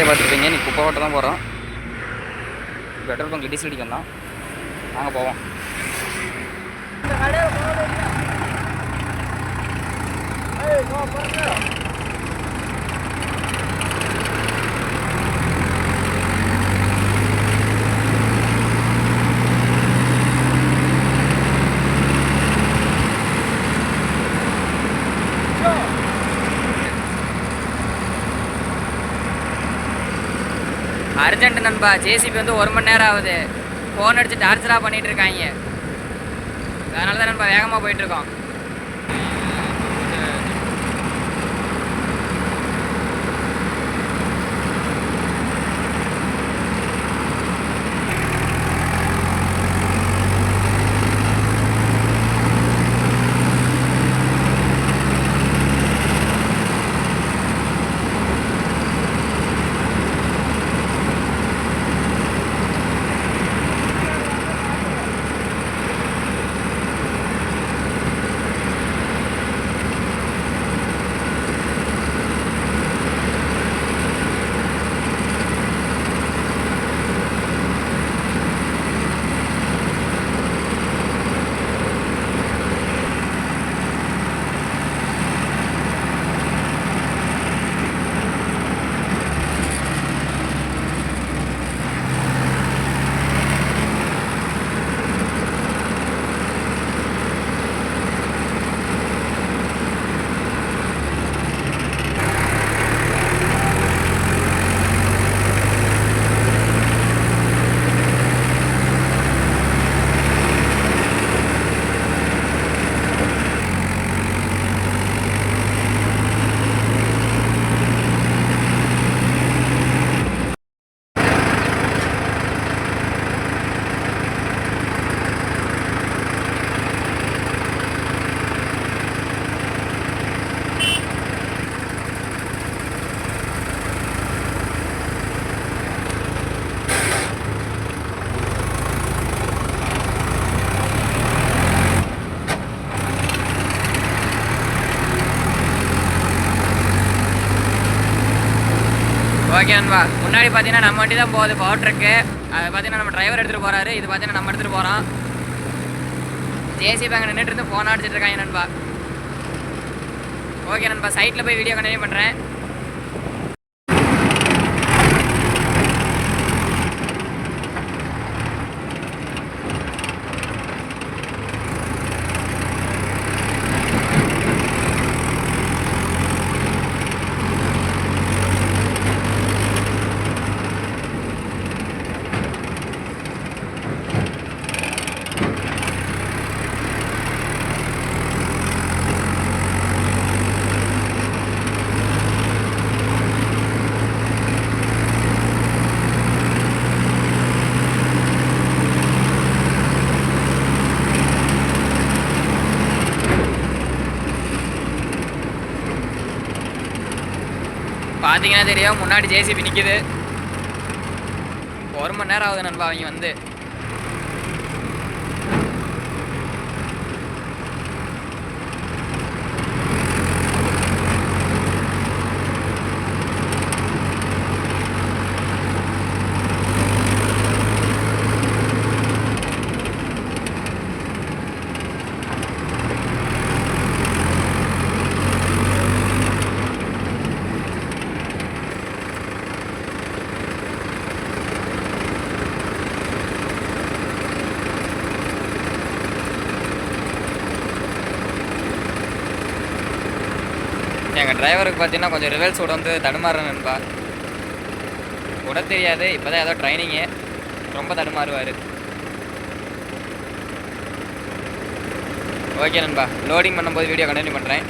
பார்த்துருப்பீங்க. நீ குப்பை ஓட்ட தான் போகிறோம். பெட்ரோல் பங்க் டீசல் அடிக்க வந்தோம். நாங்கள் போவோம். அர்ஜென்ட் நண்பா. ஜேசிபி வந்து 1 மணி நேரம் ஆகுது. ஃபோன் அடிச்சு டார்ச்சராக பண்ணிகிட்டு இருக்காங்க. அதனால தான் நண்பா வேகமாக போயிட்டுருக்கோம். ஓகே நண்பா. முன்னாடி பார்த்தீங்கன்னா நம்ம வண்டி தான் போகுது, பவர் ட்ரக்கு. அது பார்த்தீங்கன்னா நம்ம டிரைவர் எடுத்துகிட்டு போகிறாரு. இது பார்த்தீங்கன்னா நம்ம எடுத்துகிட்டு போகிறோம். ஜேசிபி அங்கே நின்றுட்டு இருந்து ஃபோன் அடிச்சிட்டு இருக்காங்க நண்பா. ஓகே நண்பா, சைட்டில் போய் வீடியோ கண்டினியூ பண்ணுறேன். பார்த்தீங்கன்னா தெரியும், முன்னாடி ஜேசிபி நிற்கிது. 1 மணி நேரம் ஆகுது நண்பா அவங்க வந்து. எங்கள் டிரைவருக்கு பார்த்தீங்கன்னா கொஞ்சம் ரிவல்ஸ் விட வந்து தடுமாறுறேன் நண்பா. விட தெரியாது, இப்போ தான் ஏதோ ட்ரைனிங்கு. ரொம்ப தடுமாறுவார். ஓகே நண்பா, லோடிங் பண்ணும்போது வீடியோ கண்டினியூ பண்ணுறேன்.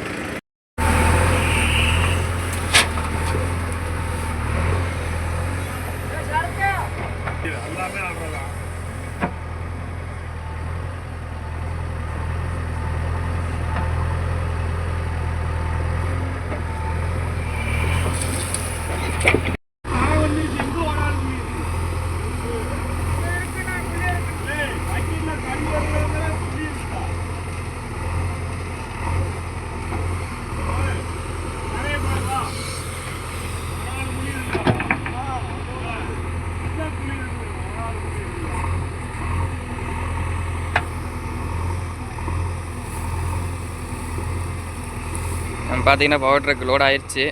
பார்த்தீங்கன்னா பவர் ட்ரக் லோட் ஆயிடுச்சு.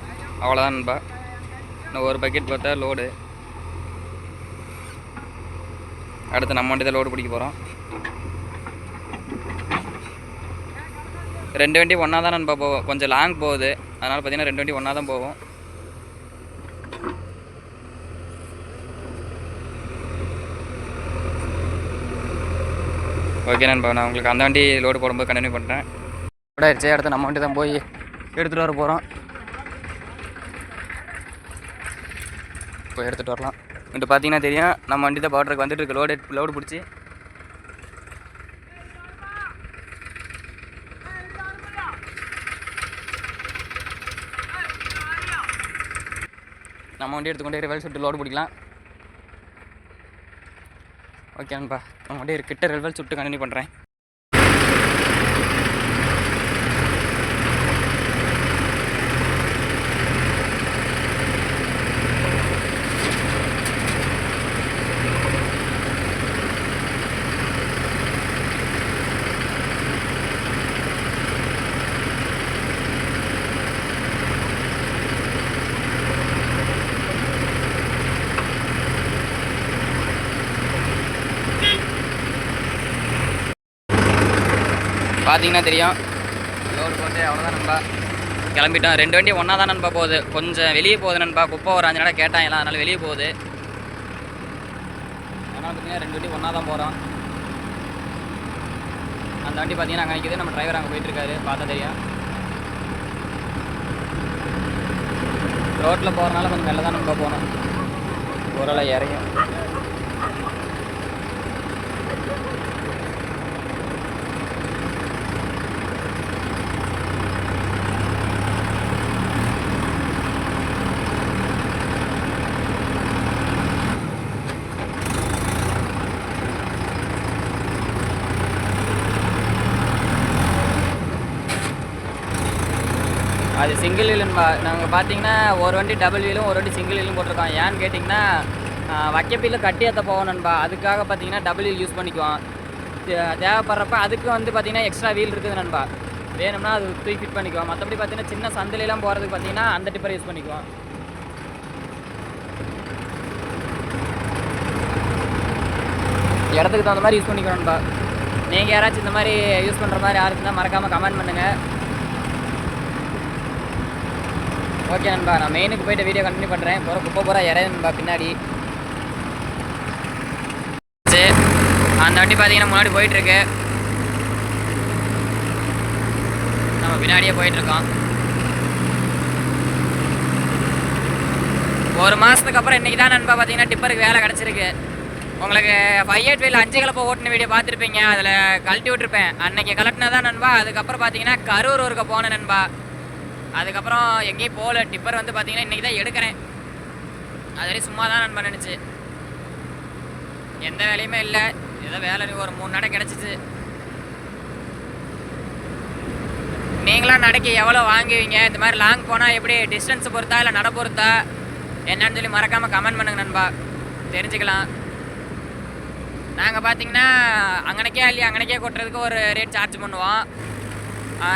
அவ்வளோதான் நண்பா. இன்னும் ஒரு பக்கெட் பார்த்தா லோடு. அடுத்து நம்ம வண்டி தான் லோடு பிடிக்க போகிறோம். 2 வண்டி ஒன்றா தான் நண்பா போவோம். கொஞ்சம் லாங் போகுது, அதனால் பார்த்தீங்கன்னா 2 வண்டி ஒன்றா தான் போவோம். ஓகே நண்பா, நான் உங்களுக்கு அந்த வண்டி லோடு போடும்போது கண்டினியூ பண்ணுறேன். லோட் ஆயிடுச்சு. அடுத்து நம்ம வண்டி தான் போய் எடுத்துகிட்டு வர போகிறோம். போய் எடுத்துகிட்டு வரலாம். இங்கிட்டு பார்த்தீங்கன்னா தெரியும், நம்ம வண்டி தான் பவர் ட்ரக் வந்துட்டு இருக்கு. லோடு பிடிச்சி நம்ம வண்டி எடுத்துக்கொண்டே ரிவல் சுட்டு லோடு பிடிக்கலாம். ஓகே நண்பா, நம்ம வண்டி கிட்ட ரிவல் சுட்டு கண்டினியூ பண்ணுறேன். பார்த்தீங்கன்னா தெரியும், லோடு போட்டு அவ்வளோதான் நண்பா, கிளம்பிட்டோம். 2 வண்டி ஒன்றா தான் நண்பா போகுது. கொஞ்சம் வெளியே போகுது நண்பா. குப்பை ஒரு 5 நாளாக கேட்டாங்களா, அதனால் வெளியே போகுது. அதனால் பார்த்தீங்கன்னா 2 வண்டி ஒன்றா தான் போகிறோம். அந்த வண்டி பார்த்தீங்கன்னா அங்கே நிற்கிது. நம்ம டிரைவர் அங்கே போயிட்டுருக்காரு, பார்த்தா தெரியும். ரோட்டில் போகிறனால கொஞ்சம் மெல்ல தான் நண்பா போகணும். ஓரளவு இறங்கும். அது சிங்கிள் வீலுன்பா. நாங்கள் பார்த்தீங்கன்னா ஒரு வண்டி டபுள் வீலும் ஒரு வண்டி சிங்கிள் வீலும் போட்டிருக்கோம். ஏன்னு கேட்டிங்கன்னா வைக்கப்பீல கட்டி ஏற்ற போகணுன்பா. அதுக்காக பார்த்தீங்கன்னா டபுள் வீல் யூஸ் பண்ணிக்குவோம். தேவைப்படுறப்ப அதுக்கு வந்து பார்த்தீங்கன்னா எக்ஸ்ட்ரா வீல் இருக்குது நண்பா. வேணும்னா அது தூக்கி ஃபிட் பண்ணிக்குவோம். மற்றபடி பார்த்தீங்கன்னா சின்ன சந்திலெலாம் போகிறதுக்கு பார்த்தீங்கன்னா அந்த டிப்பர் யூஸ் பண்ணிக்குவோம். இடத்துக்கு தகுந்த மாதிரி யூஸ் பண்ணிக்கிறோம்ப்பா. நீங்கள் யாராச்சும் இந்த மாதிரி யூஸ் பண்ணுற மாதிரி யாருக்கு இருந்தால் மறக்காமல் கமெண்ட் பண்ணுங்கள். ஓகே நண்பா, நான் மெயினுக்கு போய்ட்டு வீடியோ கண்டினியூ பண்ணுறேன். குப்பை பூரா இறங்குன்பா பின்னாடி. சரி, அந்த வண்டி பார்த்தீங்கன்னா முன்னாடி போயிட்டுருக்கு. நம்ம பின்னாடியே போயிட்டுருக்கோம். 1 மாதத்துக்கு அப்புறம் இன்றைக்கி தான் நண்பா பார்த்தீங்கன்னா டிப்பருக்கு வேலை கிடச்சிருக்கு. உங்களுக்கு 585 5 கலப்பை ஓட்டின வீடியோ பார்த்துருப்பீங்க. அதில் கழட்டி விட்டுருப்பேன். அன்றைக்கி கலட்டினா தான் நண்பா. அதுக்கப்புறம் பார்த்தீங்கன்னா கரூர் ஒருக்க போனேன் நண்பா. அதுக்கப்புறம் எங்கேயும் போகல. டிப்பர் வந்து பார்த்தீங்கன்னா இன்றைக்கி தான் எடுக்கிறேன். அது வரையும் சும்மா தான் நண்பா நினச்சி, எந்த வேலையுமே இல்லை. ஏதோ வேலை ஒரு 3 நடை கிடச்சிச்சு. நீங்களாம் நடைக்கு எவ்வளோ வாங்குவீங்க? இந்த மாதிரி லாங் போனால் எப்படி, டிஸ்டன்ஸை பொறுத்தா இல்லை நட பொறுத்தா என்னன்னு சொல்லி மறக்காமல் கமெண்ட் பண்ணுங்க நண்பா, தெரிஞ்சுக்கலாம். நாங்கள் பார்த்தீங்கன்னா அங்கனைக்கே இல்லையா, அங்கனைக்கே கொட்டுறதுக்கு ஒரு ரேட் சார்ஜ் பண்ணுவோம்.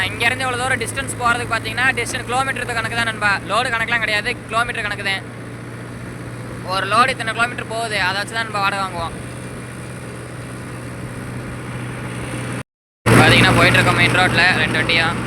இங்கேருந்து இவ்வளோ தூரம் டிஸ்டன்ஸ் போகிறதுக்கு பார்த்தீங்கன்னா கிலோமீட்டருக்கு கணக்கு தான் நண்பா. லோடு கணக்கெலாம் கிடையாது, கிலோமீட்டர் கணக்கு தான். ஒரு லோடு இத்தனை கிலோமீட்டர் போகுது, அதை வச்சு தான் நண்பா வாடகை வாங்குவோம். பார்த்தீங்கன்னா போயிட்டுருக்கோம் மெயின் ரோட்டில் 2 வண்டியும்.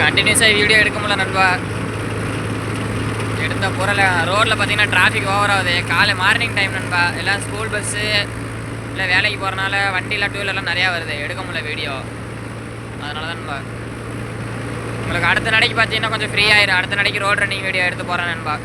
கண்டினியூஸாக வீடியோ எடுக்க முடியல நண்பா. எடுத்த பொருள் ரோட்டில் பார்த்தீங்கன்னா டிராஃபிக் ஓவர் ஆகுது. காலை மார்னிங் டைம் நண்பா, எல்லாம் ஸ்கூல் பஸ்ஸு இல்லை வேலைக்கு போகிறனால வண்டியில் டூ வீலர்லாம் நிறையா வருது, எடுக்க முடியல வீடியோ. அதனால தான் நண்பா உங்களுக்கு அடுத்த நடைக்கு பார்த்தீங்கன்னா கொஞ்சம் ஃப்ரீ ஆயிரும். அடுத்த நடைக்கு ரோட் ரன்னிங் வீடியோ எடுத்து போகிறேன் நண்பா.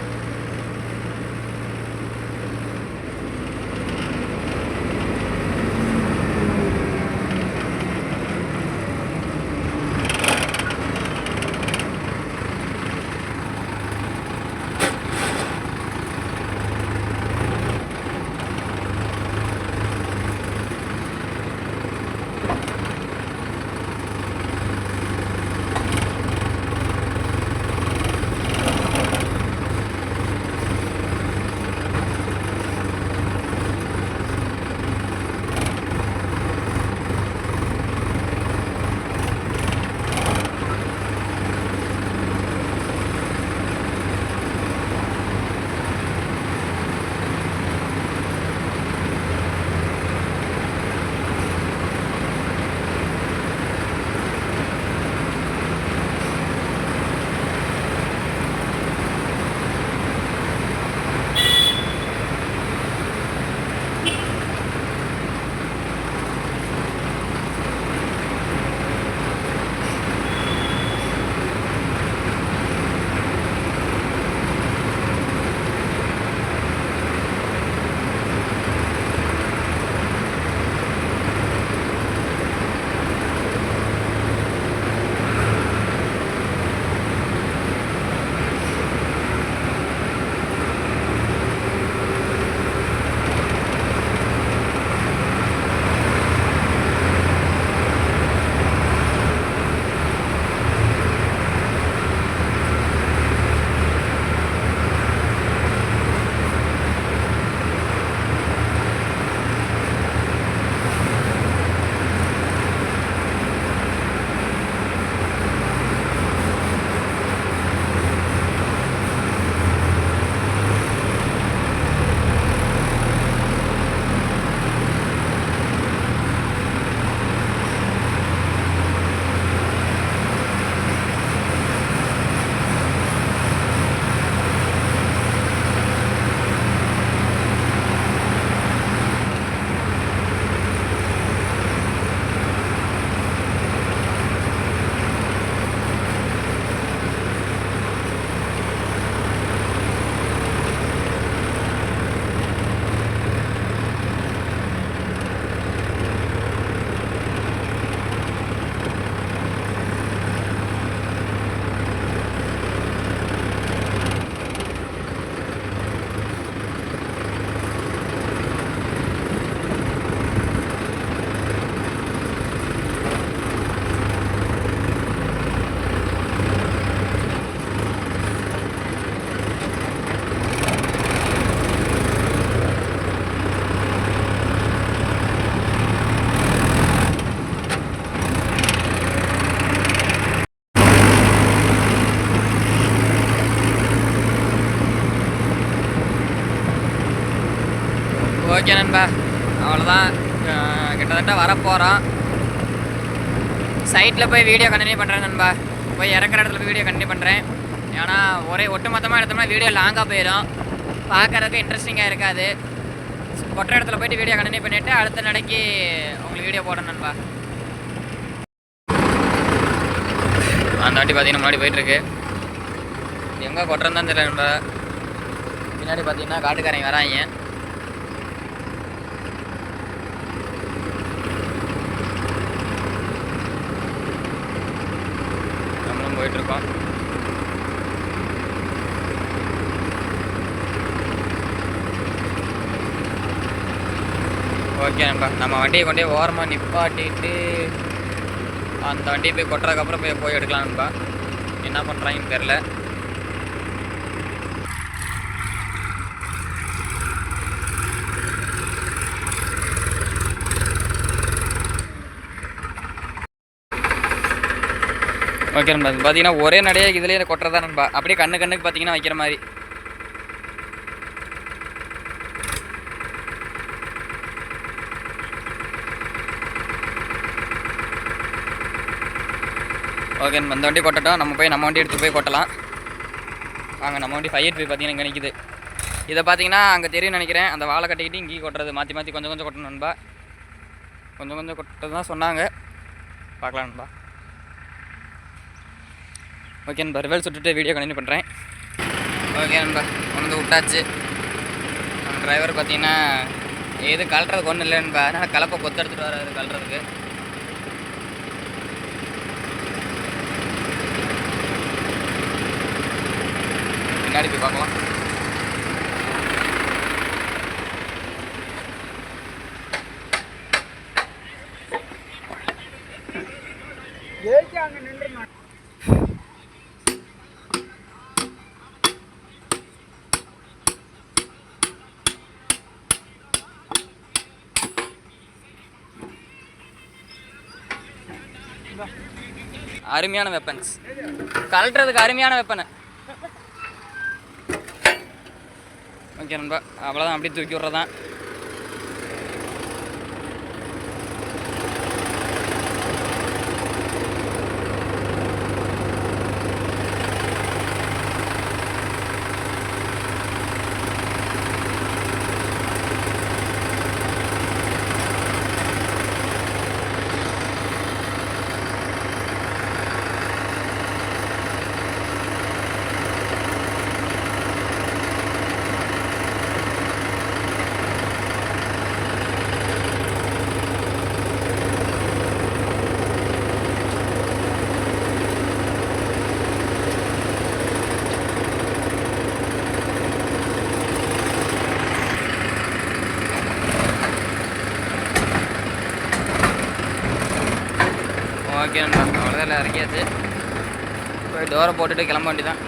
ஓகே நண்பா, அவ்வளோதான். கிட்டத்தட்ட வரப்போகிறோம். சைட்டில் போய் வீடியோ கண்டினியூ பண்ணுறேன் நண்பா. போய் இறக்குற இடத்துல போய் வீடியோ கண்டினியூ பண்ணுறேன். ஏன்னா ஒரே ஒட்டுமொத்தமாக எடுத்தோம்னா வீடியோ லாங்காக போயிடும், பார்க்குறதுக்கு இன்ட்ரெஸ்டிங்காக இருக்காது. கொட்டுற இடத்துல போய்ட்டு வீடியோ கண்டினியூ பண்ணிவிட்டு அடுத்த நடைக்கு உங்களுக்கு வீடியோ போடணும் நண்பா. அந்த வண்டி பார்த்தீங்கன்னா முன்னாடி போயிட்டுருக்கு. எங்கே கொட்டுறதுன்னு தான் தெரியல நண்பா. பின்னாடி பார்த்தீங்கன்னா காட்டுக்காரங்க வராங்க. நம்மளும் போயிட்டுருக்கோம். ஓகே நண்பா, நம்ம வண்டியை கொண்டே ஓரமாக நிப்பாட்டிட்டு அந்த வண்டியை போய் கொட்டுறதுக்கப்புறம் போய் எடுக்கலாம் நண்பா. என்ன பண்ணுறாங்கன்னு தெரில. ஓகே நண்பா, பார்த்தீங்கன்னா ஒரே நடையாக இதுலேயே கொட்டுறதா நண்பா. அப்படியே கண்ணுக்கு பார்த்தீங்கன்னா வைக்கிற மாதிரி. ஓகே, அந்த வண்டி கொட்டட்டும். நம்ம வண்டி எடுத்து போய் கொட்டலாம். அங்கே நம்ம வண்டி 585 பார்த்தீங்கன்னா இங்கே நிற்கிது. இதை பார்த்தீங்கன்னா அங்கே தெரியும் நினைக்கிறேன். அந்த வாழை கட்டிக்கிட்டு இங்கேயும் கொட்டுறது மாற்றி மாற்றி கொஞ்சம் கொஞ்சம் கொட்டணும் நண்பா. கொஞ்சம் கொஞ்சம் கொட்டது தான் சொன்னாங்க. பார்க்கலாம் நண்பா. ஓகே நண்பா, ரிவல் சுட்டுட்டு வீடியோ கண்டினியூ பண்ணுறேன். ஓகே நண்பா, கொண்டு விட்டாச்சு. நம்ம டிரைவர் பார்த்தீங்கன்னா எது கலட்டுறதுக்கு ஒன்றும் இல்லை நண்பா. அதனால் கலப்பை கொத்து எடுத்துகிட்டு வராது கலட்டுறதுக்கு. பின்னாடி போய் பார்க்கலாம். அருமையான வெப்பன்ஸ், கலட்டுறதுக்கு அருமையான வெப்பனை. ஓகே நண்பா, அவ்வளோதான். அப்படியே தூக்கி விட்றதான். ஓகே நண்பா, அவ்வளோதான். இல்லை இறக்கியாச்சு. போய் டோரை போட்டுட்டு கிளம்ப வேண்டி தான்.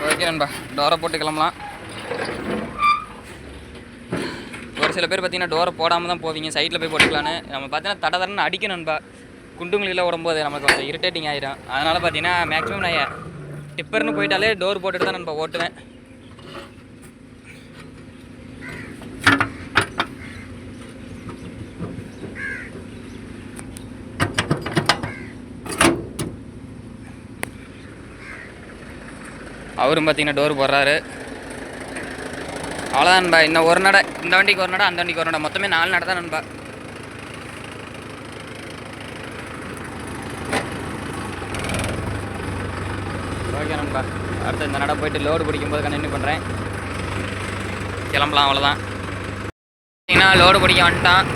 ஓகே நண்பா, டோரை போட்டு கிளம்பலாம். ஒரு சில பேர் பார்த்தீங்கன்னா டோரை போடாமல் தான் போவீங்க, சைட்டில் போய் போட்டுக்கலான்னு. நம்ம பார்த்தீங்கன்னா தடன்னு அடிக்கணும் நண்பா. குண்டுங்களில் விடும்போது நமக்கு கொஞ்சம் இரிட்டேட்டிங் ஆகிடும். அதனால் பார்த்தீங்கன்னா மேக்ஸிமம் நான் டிப்பர்னு போயிட்டாலே டோர் போட்டுட்டு தான் நண்பா ஓட்டுவேன். அவரும் பார்த்தீங்கன்னா டோர் போடுறாரு. அவ்வளோதான் நண்பா. இன்னும் ஒரு நடை, இந்த வண்டிக்கு ஒரு நடை, அந்த வண்டிக்கு ஒரு நடை, மொத்தமே 4 நடை தான் நண்பா. ஓகே நண்பா, அடுத்து இந்த நடை போயிட்டு லோடு பிடிக்கும்போது கண்டினியூ பண்ணுறேன். கிளம்பலாம். அவ்வளோதான். பார்த்தீங்கன்னா லோடு பிடிக்க வந்துட்டான்.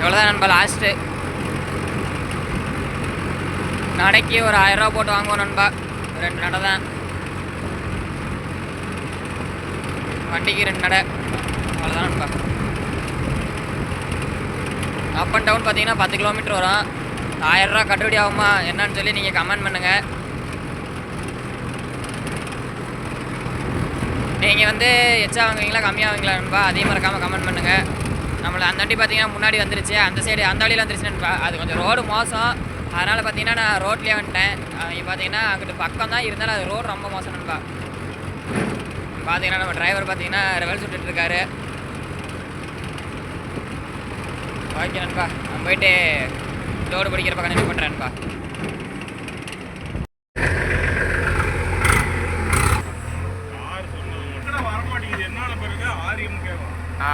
எவ்வளோதான் நண்பா லாஸ்ட்டு. நடைக்கு ஒரு 1000 ரூபா போட்டு வாங்குவோம் நண்பா. 2 நடை தான், வண்டிக்கு 2 நடை. அவ்வளோதான் நண்பா. அப் அண்ட் டவுன் பார்த்தீங்கன்னா 10 கிலோமீட்டர் வரும். 1000 ரூபா கட்டுப்படி ஆகுமா என்னன்னு சொல்லி நீங்கள் கமெண்ட் பண்ணுங்கள். நீங்கள் வந்து எச்சா வாங்குவீங்களா கம்மியாக வாங்குவீங்களா நண்பா, அதையும் மறக்காமல் கமெண்ட் பண்ணுங்கள். நம்மளை அந்த வண்டி பார்த்தீங்கன்னா முன்னாடி வந்துருச்சு, அந்த சைடு அந்த வழியில் வந்துருச்சு நண்பா. அது கொஞ்சம் ரோடு மோசம், அதனால் பார்த்தீங்கன்னா நான் ரோட்லேயே வந்துட்டேன். அவங்க பார்த்தீங்கன்னா அங்கிட்டு பக்கம் தான் இருந்தாலும் அது ரோடு ரொம்ப மோசம் நண்பா. பார்த்தீங்கன்னா நம்ம டிரைவர் பார்த்தீங்கன்னா ரிவல் சுட்டுட்ருக்காரு. ஓகே நண்பா, நான் போயிட்டு லோடு பிடிக்கிறப்ப கண்டினியூ பண்ணுறேன் நண்பா. ஆ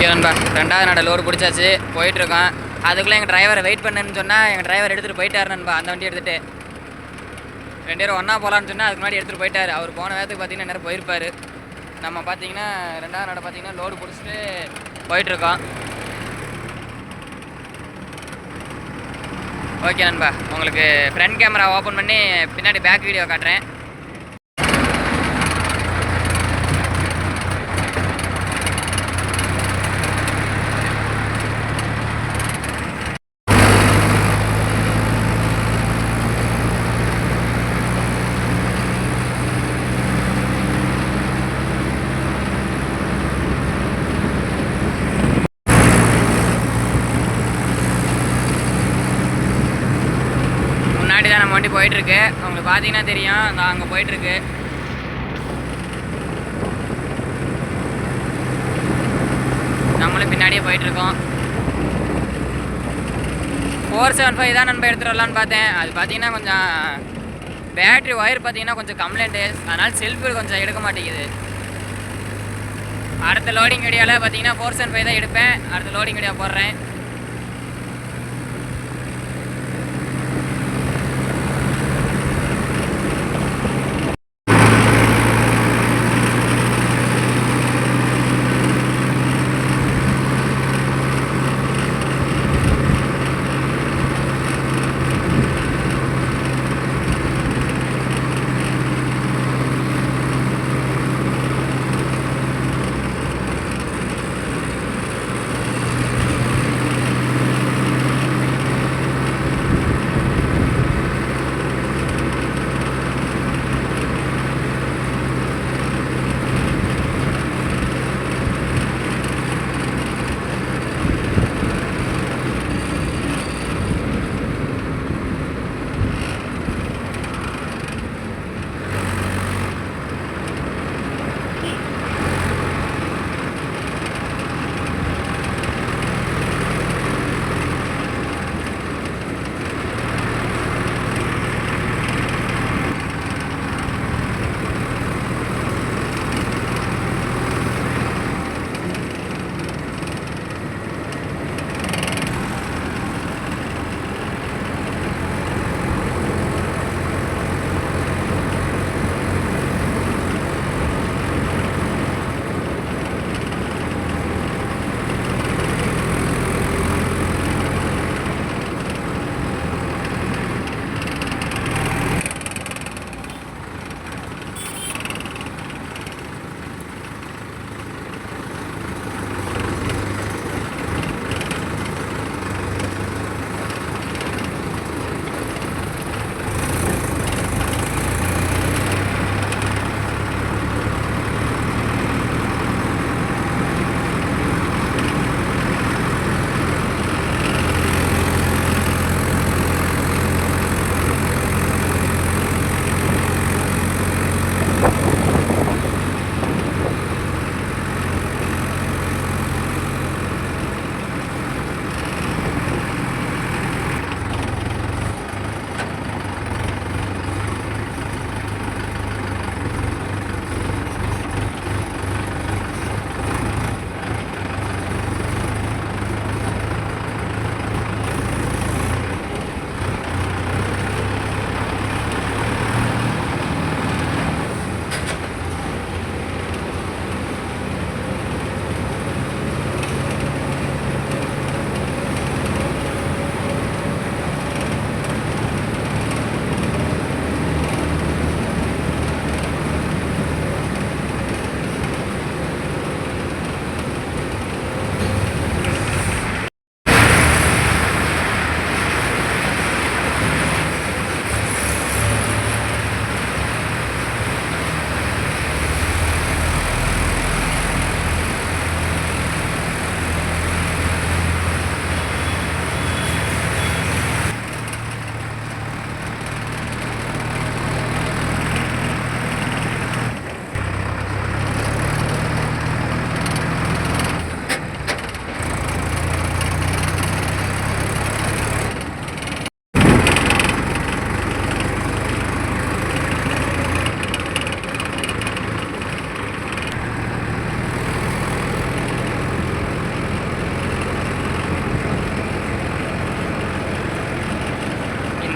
ஓகே நண்பா, 2வது நட லோடு பிடிச்சாச்சு, போயிட்டுருக்கோம். அதுக்குள்ளே எங்கள் டிரைவரை வெயிட் பண்ணுன்னு சொன்னால் எங்கள் டிரைவர் எடுத்துகிட்டு போயிட்டார் நண்பா. அந்த வண்டி எடுத்துகிட்டு 2 பேரும் ஒன்றா போகலான்னு சொன்னால் அதுக்கு முன்னாடி எடுத்துகிட்டு போயிட்டார். அவர் போன வேகத்துக்கு பார்த்தீங்கன்னா நேரம் போயிருப்பார். நம்ம பார்த்தீங்கன்னா 2வது நட பார்த்தீங்கன்னா லோடு பிடிச்சிட்டு போயிட்டுருக்கோம். ஓகே நண்பா, உங்களுக்கு ஃப்ரண்ட் கேமரா ஓப்பன் பண்ணி பின்னாடி பேக் வீடியோ காட்டுறேன். முன்னாடி தான் நம்ம வண்டி போயிட்டுருக்கு, உங்களுக்கு பார்த்தீங்கன்னா தெரியும். நான் அங்கே போயிட்டுருக்கு. நம்மளும் பின்னாடியே போயிட்டுருக்கோம். 475 தான் நண்பா எடுத்துகிட்டு வரலான்னு பார்த்தேன். அது பார்த்தீங்கன்னா கொஞ்சம் பேட்ரி ஒயர் பார்த்தீங்கன்னா கொஞ்சம் கம்ப்ளைண்ட்டு, அதனால் செல்ஃபு கொஞ்சம் எடுக்க மாட்டேங்குது. அடுத்த லோடிங் வீடியோவில் பார்த்தீங்கன்னா 475 தான் எடுப்பேன். அடுத்த லோடிங் வீடியோ போடுறேன்.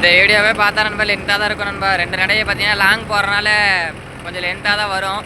இந்த வீடியோவே பார்த்தா நண்பா லென்த்தாக தான் இருக்கும் நண்பா. 2 நடையை பார்த்தீங்கன்னா லாங் போகிறனால கொஞ்சம் லென்த்தாக தான் வரும்.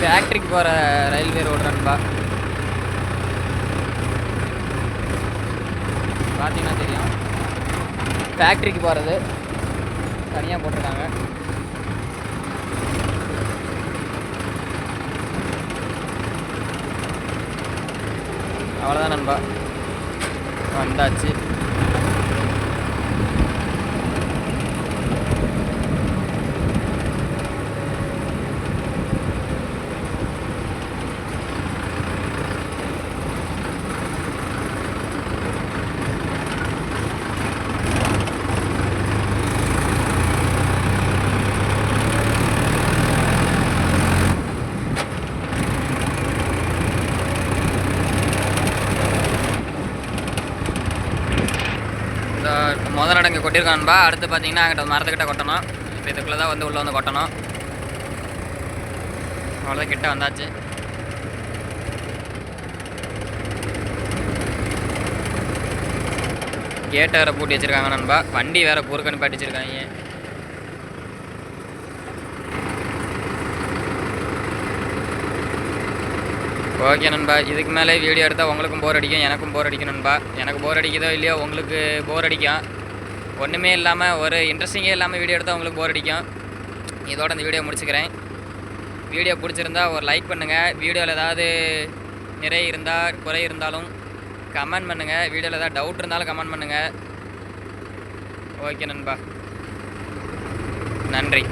ஃபேக்ட்ரிக்கு போகிற ரயில்வே ரோடு நண்பா. பார்த்தீங்கன்னா தெரியும், ஃபேக்ட்ரிக்கு போகிறது தனியாக போட்டிருக்காங்க. அவ்வளோதான் நண்பா, வந்தாச்சு. முதல் நடங்க கொட்டியிருக்கான்பா. அடுத்து பார்த்தீங்கன்னா அங்கிட்ட மரத்துக்கிட்ட கொட்டணும். இப்போ இதுக்குள்ளே தான் உள்ளே வந்து கொட்டணும். அவ்வளோதான், கிட்ட வந்தாச்சு. கேட்டை வேறு பூட்டி வச்சுருக்காங்க நண்பா. வண்டி வேறு குறுக்கன்னு பாட்டி வச்சுருக்காங்க. ஓகே நண்பா, இதுக்கு மேலே வீடியோ எடுத்தால் உங்களுக்கும் போர் அடிக்கும், எனக்கும் போர் அடிக்கும் நண்பா. எனக்கு போர் அடிக்குதோ இல்லையோ உங்களுக்கு போர் அடிக்கும். ஒன்றுமே இல்லாமல், ஒரு இன்ட்ரெஸ்டிங்கே இல்லாமல் வீடியோ எடுத்தால் உங்களுக்கு போர் அடிக்கும். இதோட இந்த வீடியோ முடிச்சுக்கிறேன். வீடியோ பிடிச்சிருந்தா ஒரு லைக் பண்ணுங்கள். வீடியோவில் ஏதாவது நிறை இருந்தால் குறை இருந்தாலும் கமெண்ட் பண்ணுங்கள். வீடியோவில் ஏதாவது டவுட் இருந்தாலும் கமெண்ட் பண்ணுங்கள். ஓகே நண்பா, நன்றி.